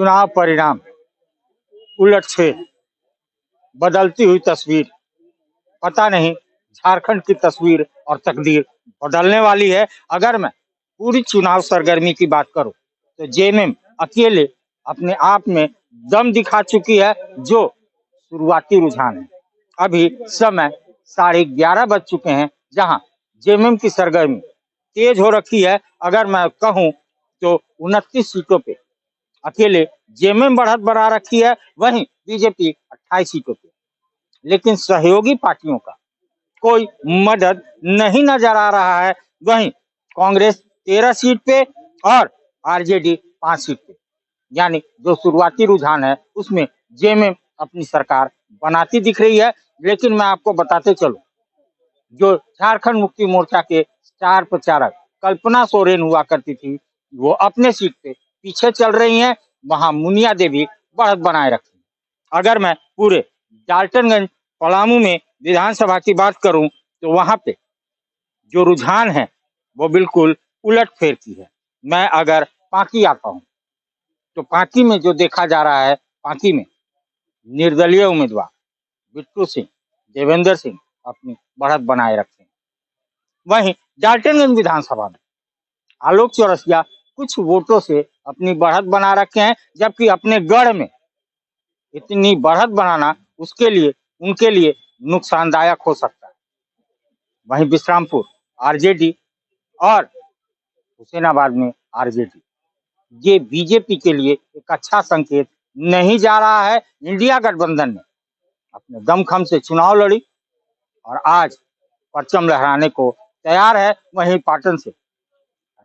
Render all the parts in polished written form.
चुनाव परिणाम, उलटफेर, बदलती हुई तस्वीर। पता नहीं झारखंड की तस्वीर और तकदीर बदलने वाली है। अगर मैं पूरी चुनाव सरगर्मी की बात करूं तो जेएमएम अकेले अपने आप में दम दिखा चुकी है। जो शुरुआती रुझान है, अभी समय 11:30 बज चुके हैं, जहां जेएमएम की सरगर्मी तेज हो रखी है। अगर मैं कहूं तो 29 सीटों पे अकेले जेएमएम बढ़त बना रखी है, वहीं बीजेपी 28 सीटों पे। लेकिन सहयोगी पार्टियों का कोई मदद नहीं नजर आ रहा है। वहीं कांग्रेस 13 सीट पे और आरजेडी 5 सीट पे, यानी जो शुरुआती रुझान है उसमें जेएमएम अपनी सरकार बनाती दिख रही है। लेकिन मैं आपको बताते चलूं, जो झारखंड मुक्ति मोर्चा के स्टार प्रचारक कल्पना सोरेन हुआ करती थी, वो अपने सीट पे पीछे चल रही हैं। वहां मुनिया देवी बढ़त बनाए रखी। अगर मैं पूरे डाल्टनगंज पलामू में विधानसभा की बात करूं तो वहां पे जो रुझान है वो बिल्कुल उलटफेर की है। मैं अगर पांकी आता हूं तो पांकी में जो देखा जा रहा है, पांकी में निर्दलीय उम्मीदवार बिट्टू सिंह, देवेंद्र सिंह अपनी बढ़त बनाए रखे हैं। वहीं डाल्टनगंज विधानसभा में आलोक चौरसिया कुछ वोटों से अपनी बढ़त बना रखे हैं, जबकि अपने गढ़ में इतनी बढ़त बनाना उनके लिए नुकसानदायक हो सकता है। वहीं बिश्रामपुर आरजेडी और हुसैनाबाद में आरजेडी, ये बीजेपी के लिए एक अच्छा संकेत नहीं जा रहा है। इंडिया गठबंधन ने अपने दमखम से चुनाव लड़ी और आज परचम लहराने को तैयार है। वहीं पाटन से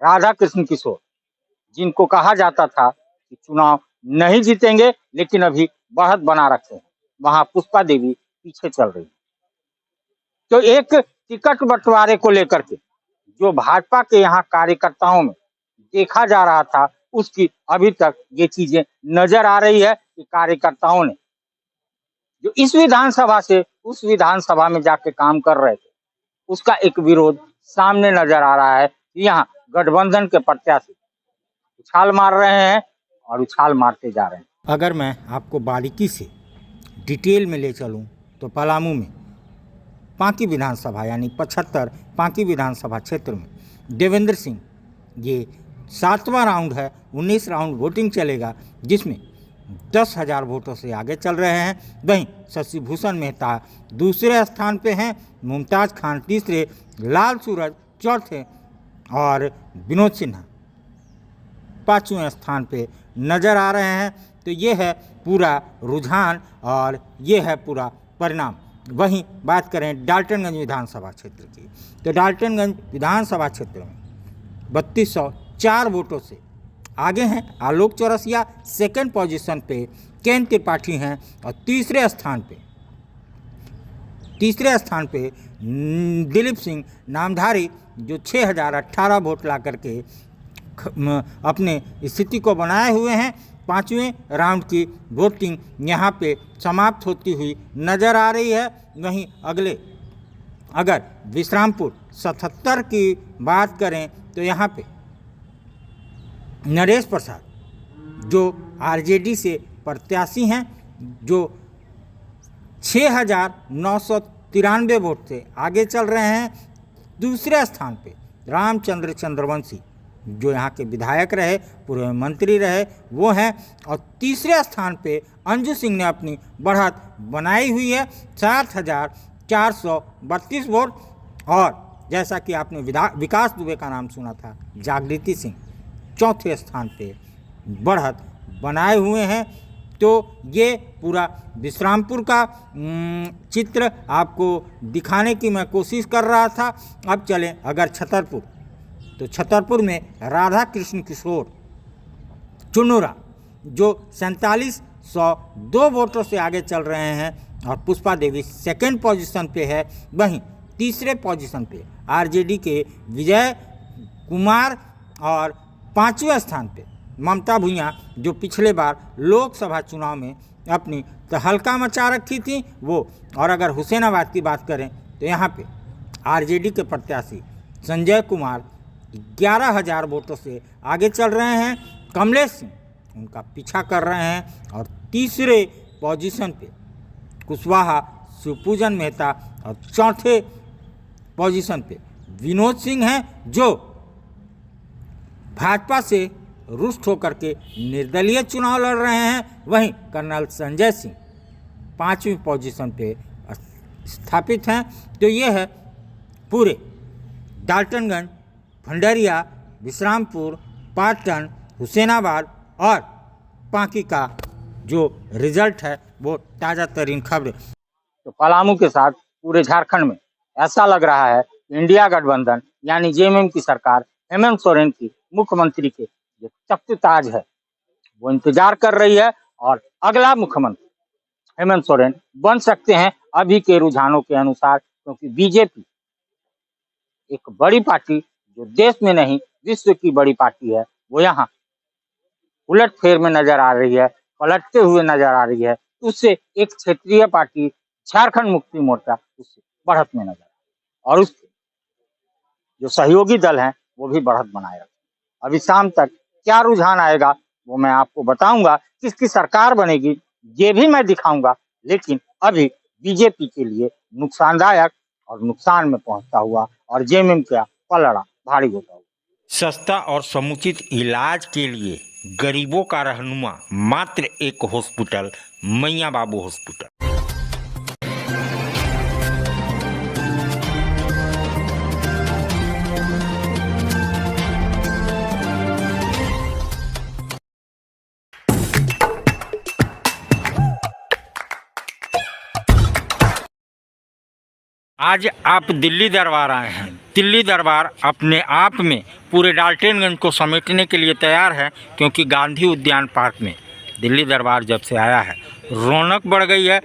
राधा कृष्ण किशोर, जिनको कहा जाता था कि चुनाव नहीं जीतेंगे, लेकिन अभी बढ़त बना रखे हैं, वहां पुष्पा देवी पीछे चल रही है। तो एक टिकट बंटवारे को लेकर के जो भाजपा के यहाँ कार्यकर्ताओं में देखा जा रहा था, उसकी अभी तक ये चीजें नजर आ रही है कि कार्यकर्ताओं ने जो इस विधानसभा से उस विधानसभा में जाके काम कर रहे थे, उसका एक विरोध सामने नजर आ रहा है। यहाँ गठबंधन के प्रत्याशी उछाल मार रहे हैं और उछाल मारते जा रहे हैं। अगर मैं आपको बारीकी से डिटेल में ले चलूं तो पलामू में पांकी विधानसभा यानी 75 पांकी विधानसभा क्षेत्र में देवेंद्र सिंह, ये 7वां राउंड है, 19 राउंड वोटिंग चलेगा, जिसमें 10,000 वोटों से आगे चल रहे हैं। वहीं शशिभूषण मेहता दूसरे स्थान पे हैं, मुमताज खान तीसरे, लाल सूरज चौथे और विनोद सिन्हा 5वें स्थान पे नजर आ रहे हैं। तो ये है पूरा रुझान और ये है पूरा परिणाम। वहीं बात करें डाल्टनगंज विधानसभा क्षेत्र की, तो डाल्टनगंज विधानसभा क्षेत्र में 3204 वोटों से आगे हैं आलोक चौरसिया, सेकंड पोजीशन पे केन त्रिपाठी हैं और तीसरे स्थान पे दिलीप सिंह नामधारी, जो 6018 वोट ला करके अपने स्थिति को बनाए हुए हैं। 5वें राउंड की वोटिंग यहाँ पे समाप्त होती हुई नज़र आ रही है। वहीं अगर विश्रामपुर 77 की बात करें तो यहाँ पे नरेश प्रसाद जो आरजेडी से प्रत्याशी हैं, जो 6,993 वोट से आगे चल रहे हैं। दूसरे स्थान पे रामचंद्र चंद्रवंशी, जो यहाँ के विधायक रहे, पूर्व मंत्री रहे, वो हैं। और तीसरे स्थान पे अंजू सिंह ने अपनी बढ़त बनाई हुई है, 7,432 वोट। और जैसा कि आपने विकास दुबे का नाम सुना था, जागृति सिंह चौथे स्थान पे बढ़त बनाए हुए हैं। तो ये पूरा विश्रामपुर का चित्र आपको दिखाने की मैं कोशिश कर रहा था। अब चलें अगर छतरपुर, तो छतरपुर में राधा कृष्ण किशोर चुनूरा, जो 4702 वोटों से आगे चल रहे हैं और पुष्पा देवी सेकंड पोजीशन पे है। वहीं तीसरे पोजीशन पे आरजेडी के विजय कुमार और 5वें स्थान पे ममता भुइयां, जो पिछले बार लोकसभा चुनाव में अपनी तहलका मचा रखी थी वो। और अगर हुसैनाबाद की बात करें तो यहाँ पे आरजेडी के प्रत्याशी संजय कुमार 11,000 वोटों से आगे चल रहे हैं। कमलेश सिंह उनका पीछा कर रहे हैं। और तीसरे पोजीशन पे कुशवाहा, शिवपूजन मेहता और चौथे पोजीशन पे विनोद सिंह हैं, जो भाजपा से रुष्ट होकर के निर्दलीय चुनाव लड़ रहे हैं। वहीं कर्नल संजय सिंह 5वीं पोजीशन पे स्थापित हैं। तो ये है पूरे डाल्टनगंज, भंडरिया, विश्रामपुर, पाटन, हुसैनाबाद और पांकी का जो रिजल्ट है वो ताज़ा तरीन खबर। तो पलामू के साथ पूरे झारखंड में ऐसा लग रहा है कि इंडिया गठबंधन यानी जेएमएम की सरकार हेमंत सोरेन की मुख्यमंत्री के जो तख्तताज है वो इंतजार कर रही है और अगला मुख्यमंत्री हेमंत सोरेन बन सकते हैं अभी के रुझानों के अनुसार, क्योंकि बीजेपी एक बड़ी पार्टी जो देश में नहीं विश्व की बड़ी पार्टी है वो यहाँ उलटफेर में नजर आ रही है, पलटते हुए नजर आ रही है। उससे एक क्षेत्रीय पार्टी झारखंड मुक्ति मोर्चा उससे बढ़त में नजर आ रही है और उसके जो सहयोगी दल हैं वो भी बढ़त बनाए रखे। अभी शाम तक क्या रुझान आएगा वो मैं आपको बताऊंगा, किसकी सरकार बनेगी ये भी मैं दिखाऊंगा। लेकिन अभी बीजेपी के लिए नुकसानदायक और नुकसान में पहुंचता हुआ और जेएमएम का पलड़ा भारी होता हुआ। सस्ता और समुचित इलाज के लिए गरीबों का रहनुमा मात्र एक हॉस्पिटल, मैया बाबू हॉस्पिटल। आज आप दिल्ली दरबार आए हैं। दिल्ली दरबार अपने आप में पूरे डाल्टनगंज को समेटने के लिए तैयार है, क्योंकि गांधी उद्यान पार्क में दिल्ली दरबार जब से आया है रौनक बढ़ गई है।